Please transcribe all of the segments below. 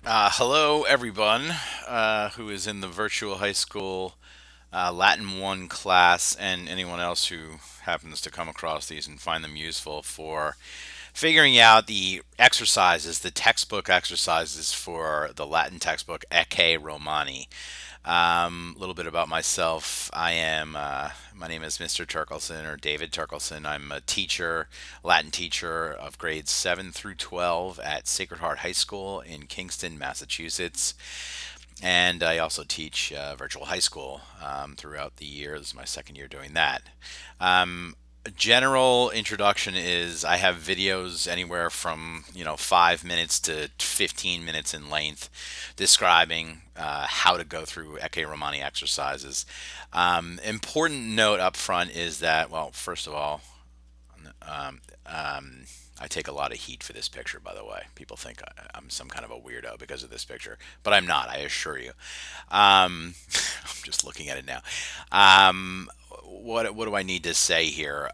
Hello, everyone who is in the virtual high school Latin 1 class, and anyone else who happens to come across these and find them useful for figuring out the exercises, the textbook exercises for the Latin textbook Ecce Romani. A little bit about myself. My name is Mr. Turkelson or David Turkelson. I'm a teacher, Latin teacher of grades 7 through 12 at Sacred Heart High School in Kingston, Massachusetts. And I also teach virtual high school throughout the year. This is my second year doing that. General introduction is I have videos anywhere from 5 minutes to 15 minutes in length describing how to go through Ecce Romani exercises. Important note up front is that, well, first of all, I take a lot of heat for this picture, by the way. People think I'm some kind of a weirdo because of this picture, but I'm not, I assure you. I'm just looking at it now. What do I need to say here?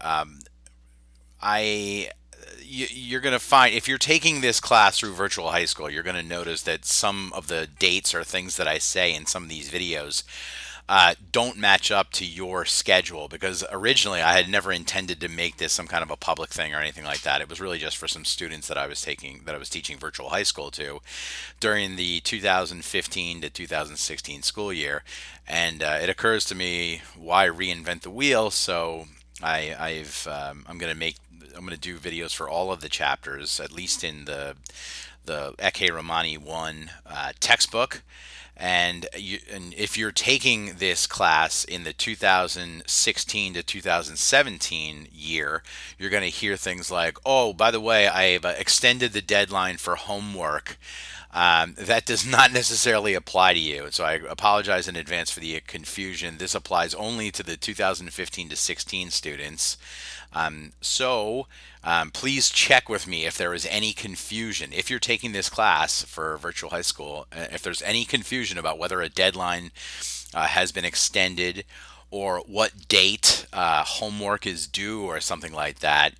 I you're going to find if you're taking this class through virtual high school, you're going to notice that some of the dates or things that I say in some of these videos don't match up to your schedule because originally I had never intended to make this some kind of a public thing or anything like that. It was really just for some students that I was teaching virtual high school to during the 2015 to 2016 school year, and it occurs to me why reinvent the wheel. So I'm going to do videos for all of the chapters, at least in the Ecce Romani 1 textbook. And if you're taking this class in the 2016 to 2017 year, you're going to hear things like, "Oh, by the way, I've extended the deadline for homework." That does not necessarily apply to you. So I apologize in advance for the confusion. This applies only to the 2015 to 16 students. Please check with me if there is any confusion. If you're taking this class for virtual high school, if there's any confusion about whether a deadline has been extended or what date homework is due or something like that,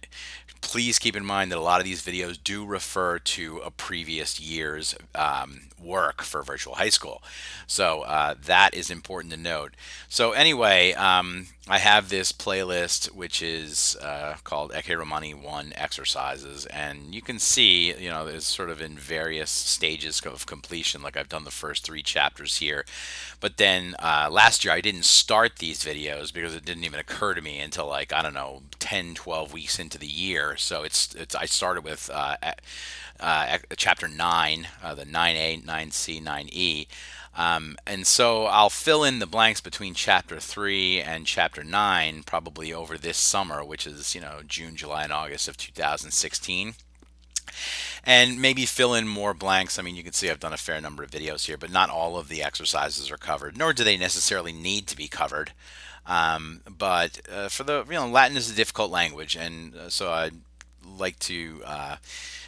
please keep in mind that a lot of these videos do refer to a previous year's work for virtual high school. So that is important to note. So anyway, I have this playlist which is called Ecce Romani 1 Exercises, and you can see, it's sort of in various stages of completion. Like I've done the first three chapters here, but then last year I didn't start these videos because it didn't even occur to me until, like, I don't know, 10, 12 weeks into the year. So I started with chapter 9, the 9A, 9C, 9E. And so I'll fill in the blanks between chapter 3 and chapter 9 probably over this summer, which is, June, July, and August of 2016, and maybe fill in more blanks. I mean, you can see I've done a fair number of videos here, but not all of the exercises are covered, nor do they necessarily need to be covered. But for the, Latin is a difficult language, and so I like to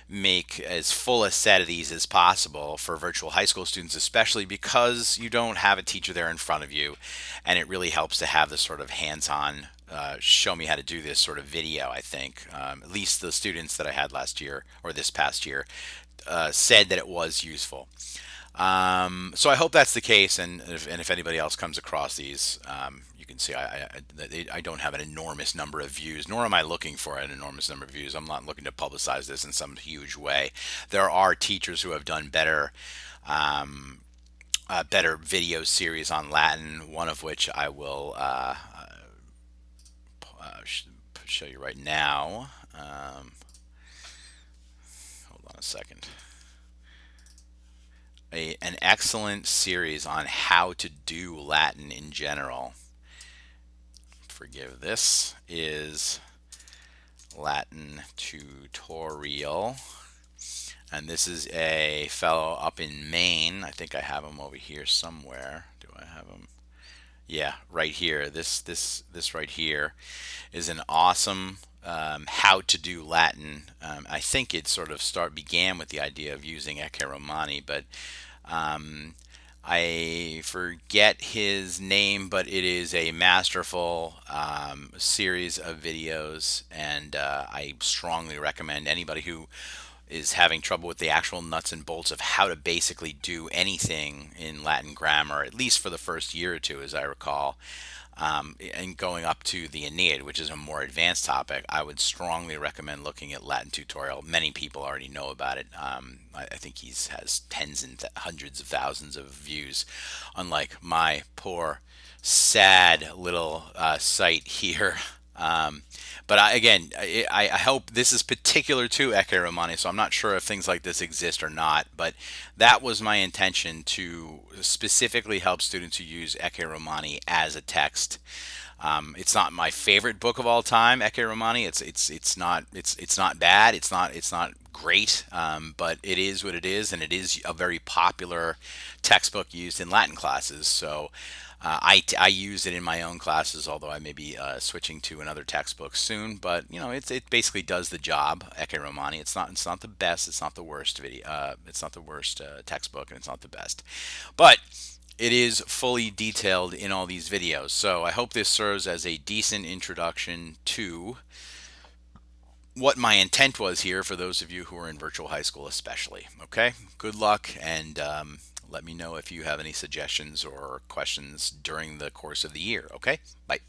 make as full a set of these as possible for virtual high school students, especially because you don't have a teacher there in front of you, and it really helps to have this sort of hands-on show me how to do this sort of video. I think at least the students that I had last year or this past year said that it was useful. So I hope that's the case, and if anybody else comes across these, you can see I don't have an enormous number of views, nor am I looking for an enormous number of views. I'm not looking to publicize this in some huge way. There are teachers who have done better video series on Latin, one of which I will show you right now. Hold on a second. An excellent series on how to do Latin in general. Forgive this, is Latin tutorial. And this is a fellow up in Maine. I think I have him over here somewhere. Do I have him? Yeah, right here. This right here is an awesome how to do Latin. I think it sort of began with the idea of using Ecce Romani, but um, I forget his name, but it is a masterful series of videos, and I strongly recommend anybody who is having trouble with the actual nuts and bolts of how to basically do anything in Latin grammar, at least for the first year or two, as I recall. And going up to the Aeneid, which is a more advanced topic, I would strongly recommend looking at Latin tutorial. Many people already know about it. I think he's has tens and hundreds of thousands of views, unlike my poor, sad little site here. Um, but again, I hope this is particular to Ecce Romani, so I'm not sure if things like this exist or not. But that was my intention, to specifically help students who use Ecce Romani as a text. It's not my favorite book of all time, Ecce Romani. It's not bad. It's not great, but it is what it is, and it is a very popular textbook used in Latin classes. So I use it in my own classes, although I may be switching to another textbook soon. But it basically does the job. Ecce Romani. It's not the best. It's not the worst video. It's not the worst textbook, and it's not the best. But it is fully detailed in all these videos. So I hope this serves as a decent introduction to what my intent was here for those of you who are in virtual high school, especially. Okay, good luck, and let me know if you have any suggestions or questions during the course of the year. Okay, bye.